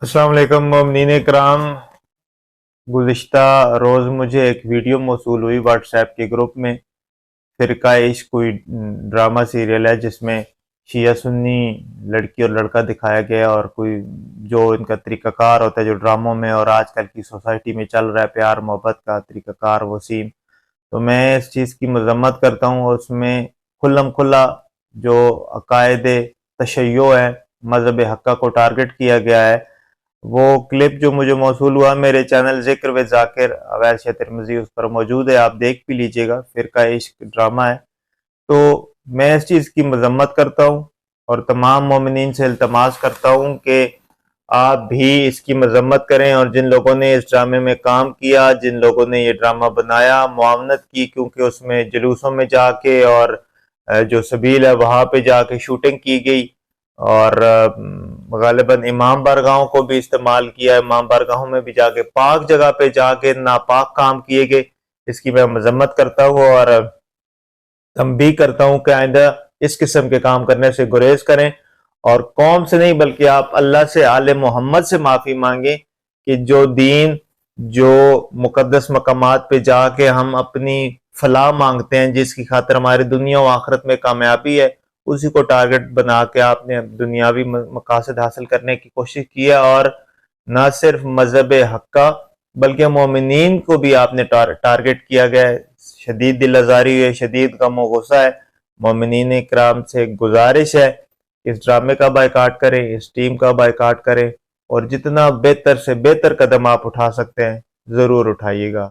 अस्सलाम वालेकुम मोमिनीन करام। गुज़िश्ता रोज़ मुझे एक वीडियो मौसूल हुई व्हाट्सएप के ग्रुप में। फ़िरका इश्क कोई ड्रामा सीरियल है जिसमें शिया सुन्नी लड़की और लड़का दिखाया गया, और कोई जो इनका तरीक़ाकार होता है जो ड्रामों में और आजकल की सोसाइटी में चल रहा है, प्यार मोहब्बत का तरीक़ाकार वो सीन। तो मैं इस चीज़ की मज़म्मत करता हूँ, और उसमें खुल्लम खुल्ला जो अकायद तशय्यो है, मज़हब हक़्क़ा को टारगेट किया गया है। वो क्लिप जो मुझे मौसूल हुआ मेरे चैनल ज़िक्र विद ज़ाकिर अवैस शाह तिरमिज़ी, उस पर मौजूद है, आप देख भी लीजिएगा। फ़िरका इश्क ड्रामा है। तो मैं इस चीज़ की मज़म्मत करता हूँ और तमाम मोमिनीन से इल्तमास करता हूँ कि आप भी इसकी मज़म्मत करें, और जिन लोगों ने इस ड्रामे में काम किया, जिन लोगों ने ये ड्रामा बनाया, मुआवनत की, क्योंकि उसमें जुलूसों में जाके और जो सबील है वहाँ पे जाके शूटिंग की गई, और गालिबन इमाम बारगाहों को भी इस्तेमाल किया। इमाम बारगाहों में भी जाके पाक जगह पे जाके नापाक काम किए गए। इसकी मैं मजम्मत करता हूँ और तंबीह करता हूँ कि आइंदा इस किस्म के काम करने से गुरेज करें, और कौम से नहीं बल्कि आप अल्लाह से, आले मोहम्मद से माफ़ी मांगें कि जो दीन, जो मुकद्दस मकामात पे जाके हम अपनी फलाह मांगते हैं, जिसकी खातिर हमारी दुनिया और आखिरत में कामयाबी है, उसी को टारगेट बना के आपने दुनियावी मकासद हासिल करने की कोशिश की है। और न सिर्फ मजहब हक्का बल्कि मोमिनीन को भी आपने टारगेट किया गया है। शदीद दिल आज़ारी है, शदीद गम और गुस्सा है। मोमिनीन इकराम से गुजारिश है, इस ड्रामे का बायकाट करें, इस टीम का बायकाट करें, और जितना बेहतर से बेहतर कदम आप उठा सकते हैं ज़रूर उठाइएगा।